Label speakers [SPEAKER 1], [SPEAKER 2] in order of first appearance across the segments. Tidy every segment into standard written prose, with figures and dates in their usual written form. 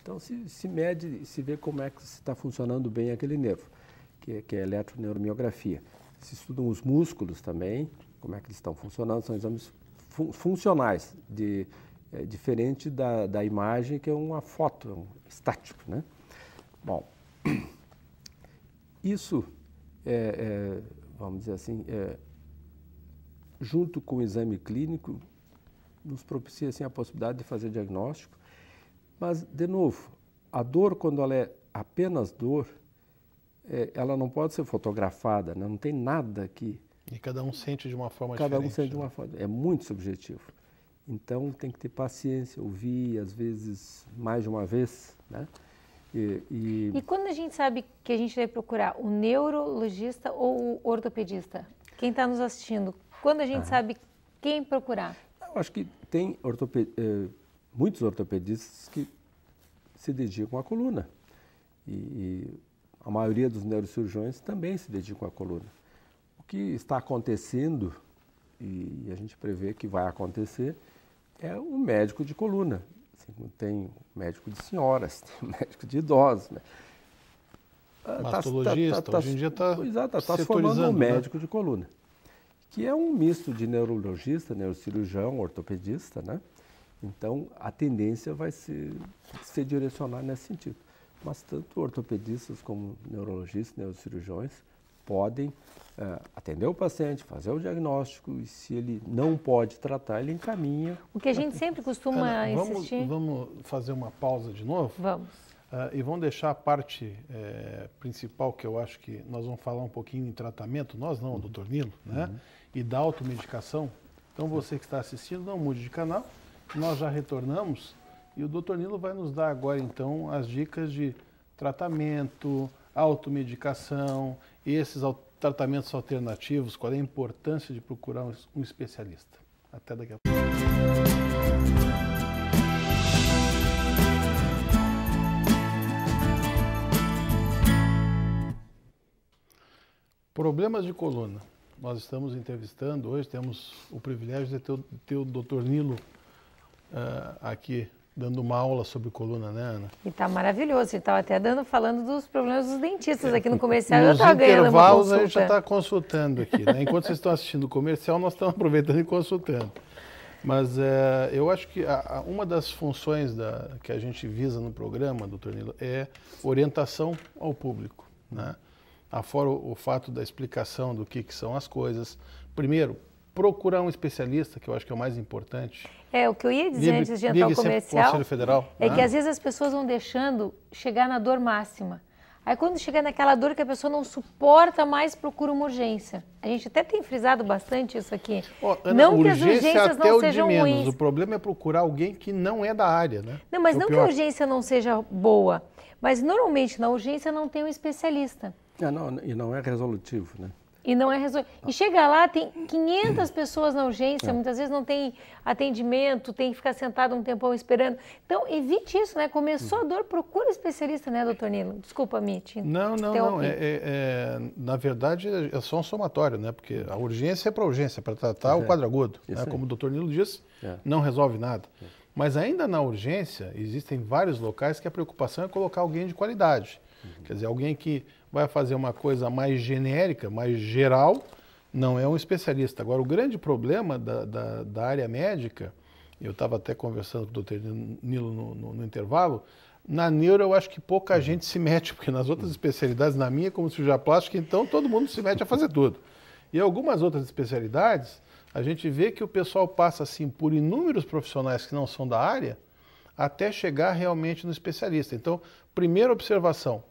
[SPEAKER 1] Então, se mede, se vê como é que está funcionando bem aquele nervo, que é a eletroneuromiografia. Se estudam os músculos também, como é que eles estão funcionando, são exames funcionais, diferente da imagem, que é uma foto, é um estático, né? Bom, isso, vamos dizer assim, junto com o exame clínico, nos propicia assim, a possibilidade de fazer diagnóstico. Mas, de novo, a dor, quando ela é apenas dor, ela não pode ser fotografada, né? Não tem nada que...
[SPEAKER 2] E cada um sente de uma forma diferente.
[SPEAKER 1] Cada um sente de uma forma, é muito subjetivo. Então, tem que ter paciência, ouvir, às vezes, mais de uma vez, né?
[SPEAKER 3] E quando a gente sabe que a gente deve procurar o neurologista ou o ortopedista? Quem está nos assistindo, quando a gente sabe quem procurar?
[SPEAKER 1] Eu acho que tem muitos ortopedistas que se dedicam à coluna. E a maioria dos neurocirurgiões também se dedicam à coluna. O que está acontecendo, e a gente prevê que vai acontecer, é o médico de coluna. Assim, tem médico de senhoras, tem médico de idosos. Né?
[SPEAKER 2] Mastologista, hoje em dia está
[SPEAKER 1] se formando um médico de coluna, que é um misto de neurologista, neurocirurgião, ortopedista, né? Então, a tendência vai ser direcionada nesse sentido. Mas tanto ortopedistas como neurologistas, neurocirurgiões podem atender o paciente, fazer o diagnóstico e se ele não pode tratar, ele encaminha.
[SPEAKER 3] O que a gente sempre costuma
[SPEAKER 2] Ana,
[SPEAKER 3] insistir...
[SPEAKER 2] Vamos fazer uma pausa de novo?
[SPEAKER 3] Vamos.
[SPEAKER 2] E vamos deixar a parte principal, que eu acho que nós vamos falar um pouquinho em tratamento, nós não, o doutor Nilo, né? E da automedicação. Então, você que está assistindo, não mude de canal. Nós já retornamos e o doutor Nilo vai nos dar agora, então, as dicas de tratamento, automedicação, esses tratamentos alternativos, qual é a importância de procurar um especialista. Até daqui a pouco. Problemas de coluna. Nós estamos entrevistando hoje, temos o privilégio de ter o doutor Nilo aqui dando uma aula sobre coluna, né, Ana?
[SPEAKER 3] E tá maravilhoso, ele estava até falando dos problemas dos dentistas aqui no comercial. Eu
[SPEAKER 2] Nos
[SPEAKER 3] estava ganhando uma
[SPEAKER 2] intervalos
[SPEAKER 3] consulta.
[SPEAKER 2] a gente já está consultando aqui, né? Enquanto vocês estão assistindo o comercial, nós estamos aproveitando e consultando. Mas eu acho que uma das funções que a gente visa no programa, doutor Nilo, é orientação ao público, né? Afora o fato da explicação do que são as coisas. Primeiro, procurar um especialista, que eu acho que é o mais importante.
[SPEAKER 3] O que eu ia dizer antes de entrar no comercial
[SPEAKER 2] Conselho Federal,
[SPEAKER 3] é que às vezes as pessoas vão deixando chegar na dor máxima. Aí quando chega naquela dor que a pessoa não suporta mais, procura uma urgência. A gente até tem frisado bastante isso aqui.
[SPEAKER 2] Ana,
[SPEAKER 3] não que as urgências
[SPEAKER 2] até
[SPEAKER 3] não
[SPEAKER 2] o
[SPEAKER 3] sejam
[SPEAKER 2] de menos.
[SPEAKER 3] ruins.
[SPEAKER 2] O problema é procurar alguém que não é da área, né?
[SPEAKER 3] Não, mas não que a urgência não seja boa. Mas normalmente na urgência não tem um especialista.
[SPEAKER 1] E não é resolutivo, né?
[SPEAKER 3] E não é E chega lá, tem 500 pessoas na urgência, muitas vezes não tem atendimento, tem que ficar sentado um tempão esperando. Então, evite isso, né? Começou a dor, procura especialista, né, doutor Nilo? Desculpa, Mitch.
[SPEAKER 2] Não. Na verdade, é só um somatório, né? Porque a urgência é para urgência, para tratar o quadro agudo. Né? Como o doutor Nilo disse, não resolve nada. Mas ainda na urgência, existem vários locais que a preocupação é colocar alguém de qualidade. Quer dizer, alguém que vai fazer uma coisa mais genérica, mais geral, não é um especialista. Agora, o grande problema da área médica, eu estava até conversando com o doutor Nilo no intervalo, na neuro eu acho que pouca gente se mete, porque nas outras especialidades, na minha, como cirurgia plástica, então todo mundo se mete a fazer tudo. E algumas outras especialidades, a gente vê que o pessoal passa assim por inúmeros profissionais que não são da área, até chegar realmente no especialista. Então, primeira observação,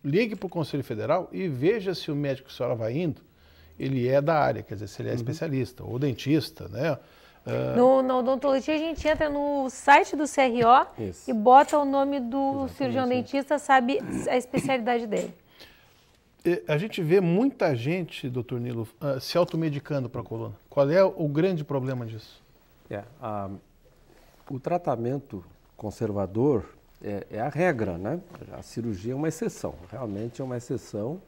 [SPEAKER 2] ligue para o Conselho Federal e veja se o médico que a senhora vai indo, ele é da área, quer dizer, se ele é especialista ou dentista, né?
[SPEAKER 3] No odontologia a gente entra no site do CRO e bota o nome do cirurgião dentista, sabe a especialidade dele.
[SPEAKER 2] A gente vê muita gente, doutor Nilo, se automedicando para a coluna. Qual é o grande problema disso?
[SPEAKER 1] O tratamento conservador é a regra, né? A cirurgia é uma exceção, realmente é uma exceção,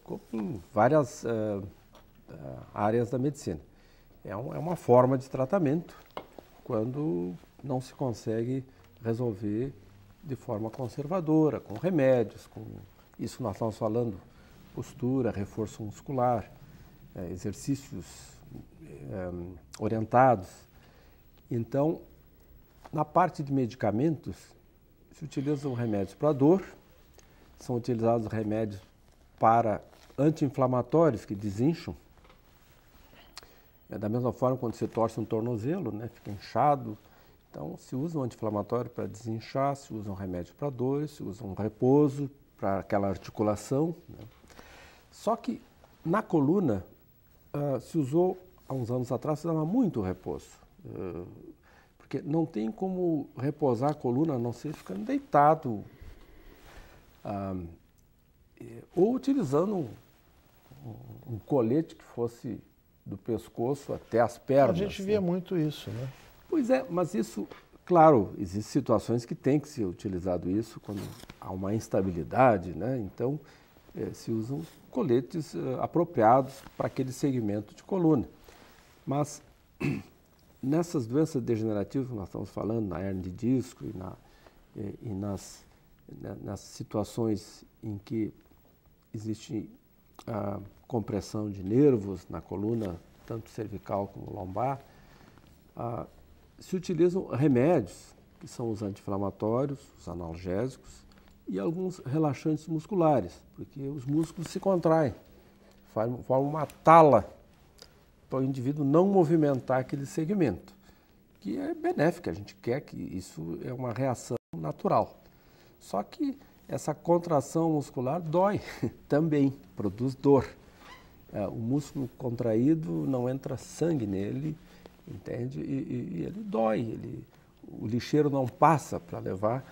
[SPEAKER 1] como em várias áreas da medicina. É uma forma de tratamento quando não se consegue resolver de forma conservadora, com remédios, com isso nós estamos falando postura, reforço muscular, exercícios orientados. Então, na parte de medicamentos, se utilizam remédios para dor, são utilizados remédios para anti-inflamatórios que desincham. Da mesma forma, quando você torce um tornozelo, né, fica inchado. Então, se usa um anti-inflamatório para desinchar, se usa um remédio para dor, se usa um repouso para aquela articulação. Né. Só que na coluna, se usou, há uns anos atrás, se dava muito repouso. Porque não tem como repousar a coluna a não ser ficando deitado. Ou utilizando um colete que fosse do pescoço até as pernas.
[SPEAKER 2] A gente via muito isso, né?
[SPEAKER 1] Pois é, mas isso, claro, existem situações que tem que ser utilizado isso quando há uma instabilidade, né? Então, se usam coletes apropriados para aquele segmento de coluna. Mas nessas doenças degenerativas que nós estamos falando, na hernia de disco e nas situações em que existe a compressão de nervos na coluna, tanto cervical como lombar, se utilizam remédios, que são os anti-inflamatórios, os analgésicos e alguns relaxantes musculares, porque os músculos se contraem, formam uma tala para o indivíduo não movimentar aquele segmento, que é benéfica, a gente quer que isso é uma reação natural. Só que essa contração muscular dói também, produz dor. O músculo contraído não entra sangue nele, entende? E ele dói, o lixeiro não passa para levar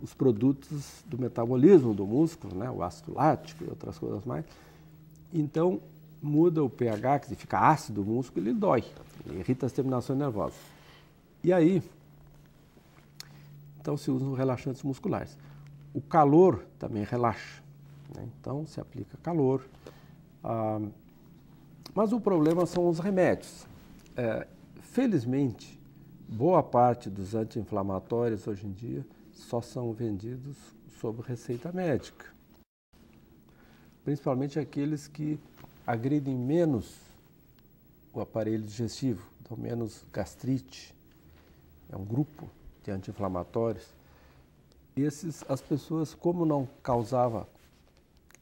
[SPEAKER 1] os produtos do metabolismo do músculo, né? O ácido lático e outras coisas mais. Então, muda o pH, que fica ácido o músculo, ele dói, ele irrita as terminações nervosas. E aí, então se usam relaxantes musculares. O calor também relaxa, né? Então se aplica calor. Mas o problema são os remédios. Felizmente, boa parte dos anti-inflamatórios hoje em dia só são vendidos sob receita médica. Principalmente aqueles que agridem menos o aparelho digestivo, dão menos gastrite. É um grupo de anti-inflamatórios. Esses, as pessoas, como não causava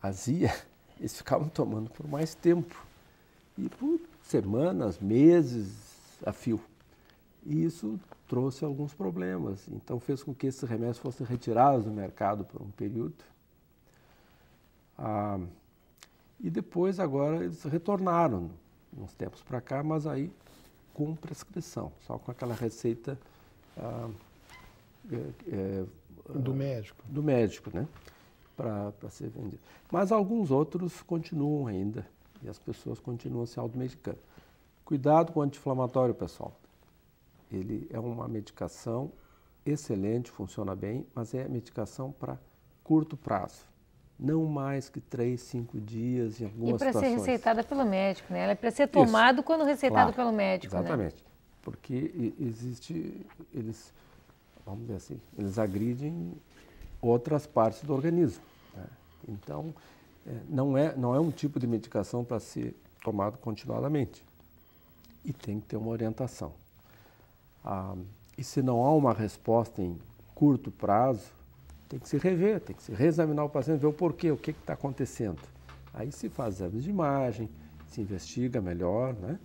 [SPEAKER 1] azia, eles ficavam tomando por mais tempo. E por semanas, meses a fio. E isso trouxe alguns problemas. Então fez com que esses remédios fossem retirados do mercado por um período. E depois, agora, eles retornaram, uns tempos para cá, mas aí com prescrição, só com aquela receita
[SPEAKER 2] do médico.
[SPEAKER 1] Do médico, né? Para ser vendido. Mas alguns outros continuam ainda, e as pessoas continuam se automedicando. Cuidado com o anti-inflamatório, pessoal. Ele é uma medicação excelente, funciona bem, mas é medicação para curto prazo. Não mais que 3, 5 dias em algumas situações.
[SPEAKER 3] E para ser receitada pelo médico, né? Ela é para ser tomado quando recetado pelo médico,
[SPEAKER 1] exatamente.
[SPEAKER 3] Né?
[SPEAKER 1] Porque eles, vamos dizer assim, eles agridem outras partes do organismo. Né? Então, não é um tipo de medicação para ser tomado continuadamente. E tem que ter uma orientação. E se não há uma resposta em curto prazo, tem que se rever, tem que se reexaminar o paciente, ver o porquê, o que está acontecendo. Aí se faz exames de imagem, se investiga melhor, né?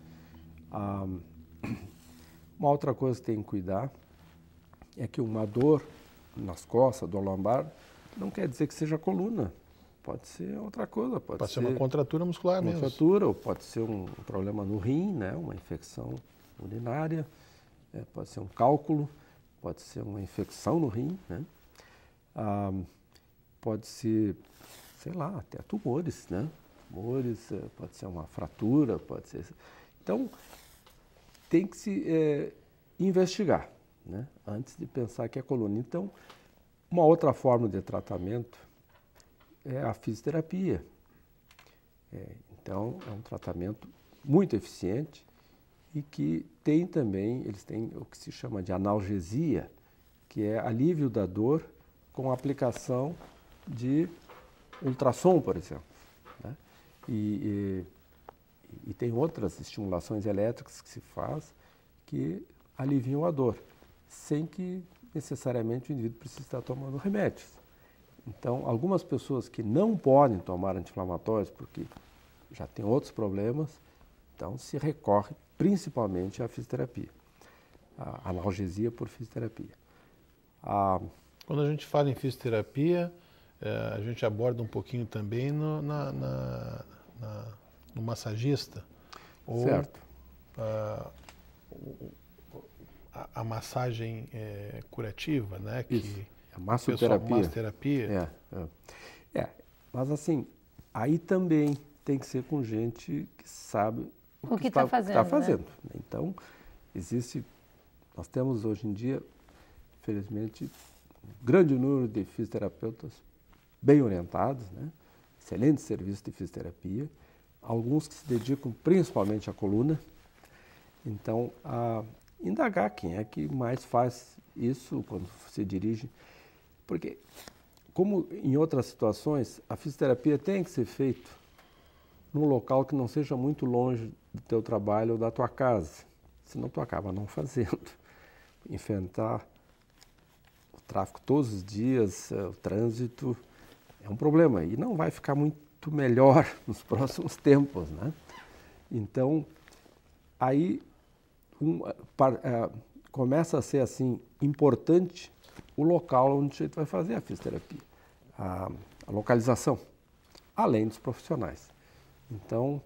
[SPEAKER 1] Uma outra coisa que tem que cuidar é que uma dor nas costas, dor lombar, não quer dizer que seja coluna. Pode ser outra coisa. Pode ser
[SPEAKER 2] uma contratura muscular mesmo.
[SPEAKER 1] Contratura, ou pode ser um problema no rim, né? Uma infecção urinária, pode ser um cálculo, pode ser uma infecção no rim, né? Pode ser, sei lá, até tumores, né? Tumores, pode ser uma fratura, pode ser... Então, tem que se investigar, né? Antes de pensar que é coluna. Então, uma outra forma de tratamento é a fisioterapia. Então, é um tratamento muito eficiente e que tem também, eles têm o que se chama de analgesia, que é alívio da dor com aplicação de ultrassom, por exemplo, né? E tem outras estimulações elétricas que se faz que aliviam a dor, sem que necessariamente o indivíduo precise estar tomando remédios. Então, algumas pessoas que não podem tomar anti-inflamatórios porque já têm outros problemas, então se recorre principalmente à fisioterapia, a analgesia por fisioterapia.
[SPEAKER 2] Quando a gente fala em fisioterapia, a gente aborda um pouquinho também no massagista.
[SPEAKER 1] Certo.
[SPEAKER 2] A massagem curativa, né?
[SPEAKER 1] Isso. A massoterapia.
[SPEAKER 2] Massoterapia.
[SPEAKER 1] Mas assim, aí também tem que ser com gente que sabe
[SPEAKER 3] o que está fazendo.
[SPEAKER 1] Né? Então, nós temos hoje em dia, felizmente, um grande número de fisioterapeutas bem orientados, né? Excelente serviço de fisioterapia, alguns que se dedicam principalmente à coluna. Então, indagar quem é que mais faz isso quando se dirige, porque, como em outras situações, a fisioterapia tem que ser feita num local que não seja muito longe do teu trabalho ou da tua casa, senão tu acaba não fazendo. Enfrentar o tráfego todos os dias, o trânsito, é um problema e não vai ficar muito melhor nos próximos tempos, né? Então, aí começa a ser assim importante o local onde a gente vai fazer a fisioterapia, a localização, além dos profissionais. Então,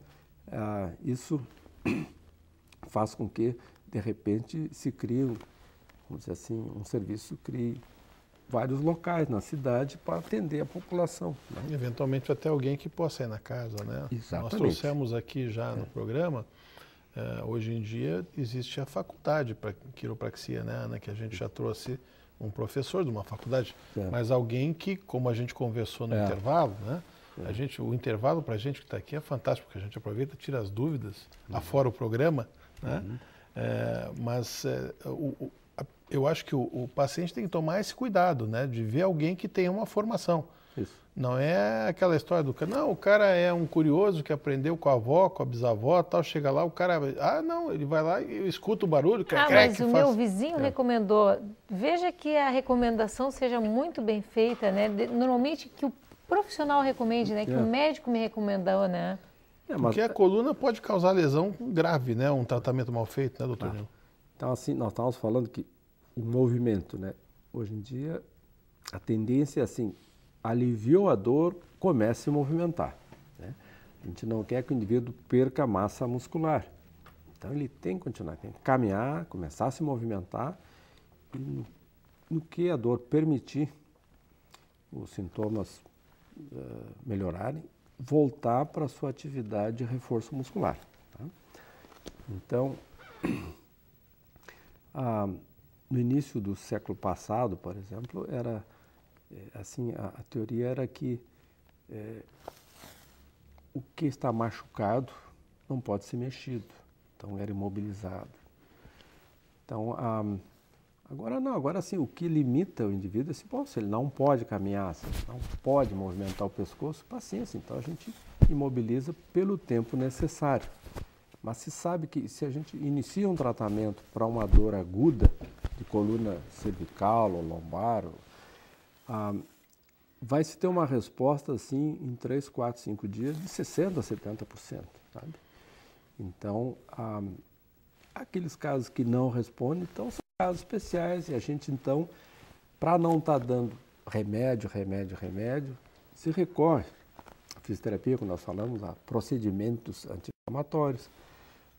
[SPEAKER 1] isso faz com que, de repente, se crie, vamos dizer assim, um serviço, crie vários locais na cidade para atender a população, né?
[SPEAKER 2] Eventualmente até alguém que possa ir na casa, né?
[SPEAKER 1] Exatamente.
[SPEAKER 2] Nós trouxemos aqui já no programa, hoje em dia existe a faculdade para quiropraxia, né, Ana, que a gente já trouxe um professor de uma faculdade, mas alguém que, como a gente conversou no intervalo, né? O intervalo para a gente que está aqui é fantástico, porque a gente aproveita, tira as dúvidas, afora o programa, né? Eu acho que o paciente tem que tomar esse cuidado, né? De ver alguém que tenha uma formação.
[SPEAKER 1] Isso.
[SPEAKER 2] Não é aquela história o cara é um curioso que aprendeu com a avó, com a bisavó, tal, chega lá, o cara, ele vai lá e escuta o barulho.
[SPEAKER 3] Mas o meu vizinho recomendou, veja que a recomendação seja muito bem feita, né? Normalmente que o profissional recomende, né? Que o médico me recomendou, né?
[SPEAKER 2] Porque a coluna pode causar lesão grave, né? Um tratamento mal feito, né, doutor Nilo?
[SPEAKER 1] Então, assim, nós estávamos falando que o movimento, né? Hoje em dia, a tendência é assim, aliviou a dor, comece a se movimentar, né? A gente não quer que o indivíduo perca massa muscular. Então, ele tem que continuar, tem que caminhar, começar a se movimentar e no que a dor permitir, os sintomas melhorarem, voltar para a sua atividade de reforço muscular, tá? Então, no início do século passado, por exemplo, era assim, a teoria era que o que está machucado não pode ser mexido, então era imobilizado. Então, agora não, agora sim, o que limita o indivíduo é se ele não pode caminhar, se ele não pode movimentar o pescoço, paciência, então a gente imobiliza pelo tempo necessário. Mas se sabe que se a gente inicia um tratamento para uma dor aguda de coluna cervical ou lombar, vai se ter uma resposta assim em 3, 4, 5 dias de 60% a 70%, sabe? Então, aqueles casos que não respondem, então são casos especiais e a gente então, para não estar dando remédio, se recorre à fisioterapia, como nós falamos, a procedimentos anti-inflamatórios,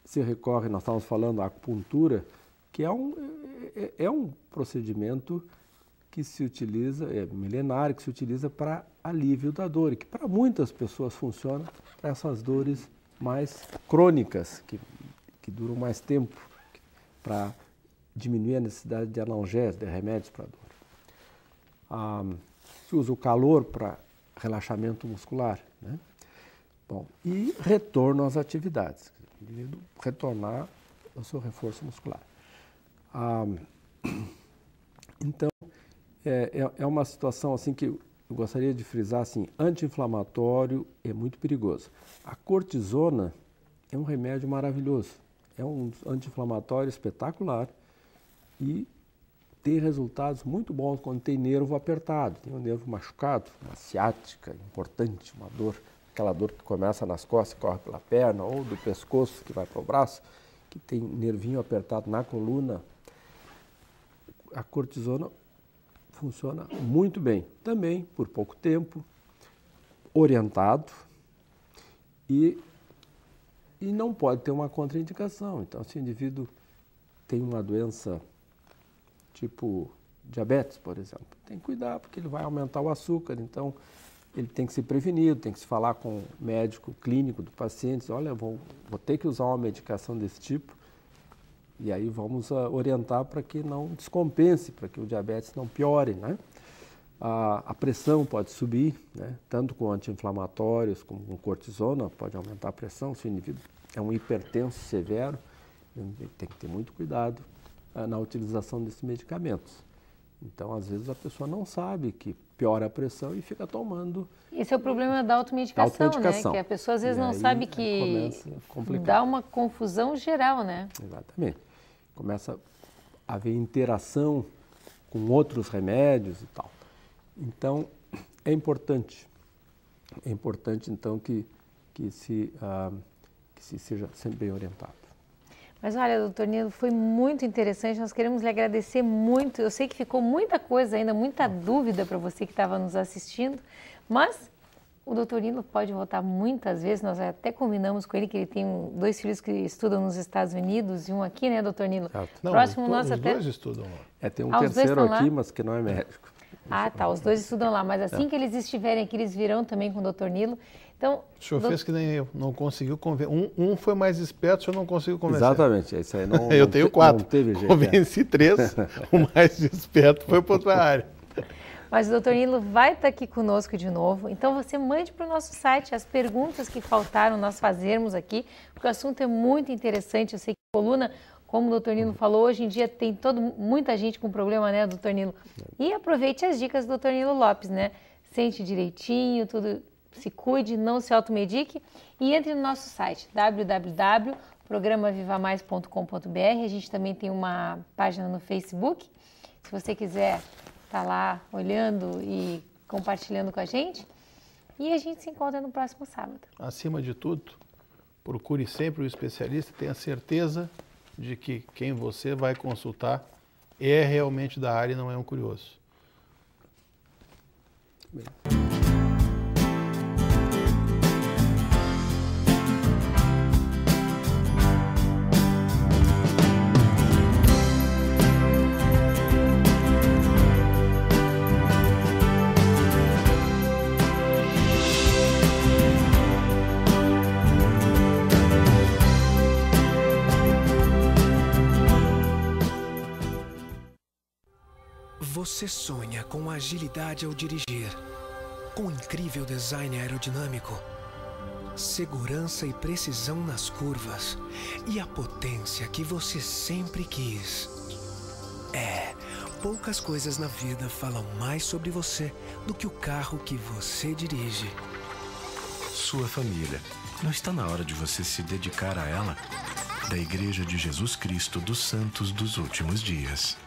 [SPEAKER 1] se recorre, nós estávamos falando, a acupuntura, que é um procedimento que se utiliza, é milenário, que se utiliza para alívio da dor e que para muitas pessoas funciona para essas dores mais crônicas, que duram mais tempo, para diminuir a necessidade de analgésicos, de remédios para dor. Se usa o calor para relaxamento muscular, né? Bom, e retorno às atividades. O indivíduo retornar é o seu reforço muscular. Então, é uma situação assim que eu gostaria de frisar, assim, anti-inflamatório é muito perigoso. A cortisona é um remédio maravilhoso, é um anti-inflamatório espetacular e tem resultados muito bons quando tem nervo apertado, tem um nervo machucado, uma ciática importante, uma dor, aquela dor que começa nas costas e corre pela perna, ou do pescoço que vai para o braço, que tem nervinho apertado na coluna. A cortisona funciona muito bem, também por pouco tempo, orientado e não pode ter uma contraindicação. Então, se o indivíduo tem uma doença tipo diabetes, por exemplo, tem que cuidar porque ele vai aumentar o açúcar, então ele tem que ser prevenido, tem que se falar com o médico clínico do paciente, olha, vou ter que usar uma medicação desse tipo, e aí vamos orientar para que não descompense, para que o diabetes não piore, né? A pressão pode subir, né? Tanto com anti-inflamatórios como com cortisona, pode aumentar a pressão. Se o indivíduo é um hipertenso severo, tem que ter muito cuidado na utilização desses medicamentos. Então, às vezes, a pessoa não sabe que piora a pressão e fica tomando...
[SPEAKER 3] Esse é o problema da automedicação, né? Que a pessoa, às vezes, não sabe que dá uma confusão geral, né?
[SPEAKER 1] Exatamente. Começa a haver interação com outros remédios e tal. Então, é importante então, que se seja sempre bem orientado.
[SPEAKER 3] Mas olha, doutor Nilo, foi muito interessante, nós queremos lhe agradecer muito. Eu sei que ficou muita coisa ainda, muita dúvida para você que estava nos assistindo, mas o doutor Nilo pode voltar muitas vezes, nós até combinamos com ele que ele tem 2 filhos que estudam nos Estados Unidos e um aqui, né, doutor Nilo?
[SPEAKER 2] Não, próximo nosso até... Os 2 estudam lá.
[SPEAKER 1] Tem um terceiro aqui, mas que não é médico.
[SPEAKER 3] Ah, tá, os 2 estudam lá, mas assim que eles estiverem aqui, eles virão também com o doutor Nilo. Então,
[SPEAKER 2] o senhor fez que nem eu, não conseguiu convencer. Um foi mais esperto, o senhor não conseguiu convencer.
[SPEAKER 1] Exatamente, isso aí não.
[SPEAKER 2] Eu tenho 4, convenci 3, o mais esperto foi para outra área.
[SPEAKER 3] Mas o doutor Nilo vai estar aqui conosco de novo, então você mande para o nosso site as perguntas que faltaram nós fazermos aqui, porque o assunto é muito interessante. Eu sei que a coluna, como o doutor Nilo falou, hoje em dia tem muita gente com problema, né, doutor Nilo? E aproveite as dicas do doutor Nilo Lopes, né? Sente direitinho, tudo, se cuide, não se automedique e entre no nosso site www.programavivamais.com.br. A gente também tem uma página no Facebook, se você quiser estar lá olhando e compartilhando com a gente. E a gente se encontra no próximo sábado.
[SPEAKER 2] Acima de tudo, procure sempre o especialista, tenha certeza de que quem você vai consultar é realmente da área e não é um curioso. Bem.
[SPEAKER 4] Você sonha com agilidade ao dirigir, com incrível design aerodinâmico, segurança e precisão nas curvas e a potência que você sempre quis. Poucas coisas na vida falam mais sobre você do que o carro que você dirige.
[SPEAKER 5] Sua família. Não está na hora de você se dedicar a ela? Da Igreja de Jesus Cristo dos Santos dos Últimos Dias.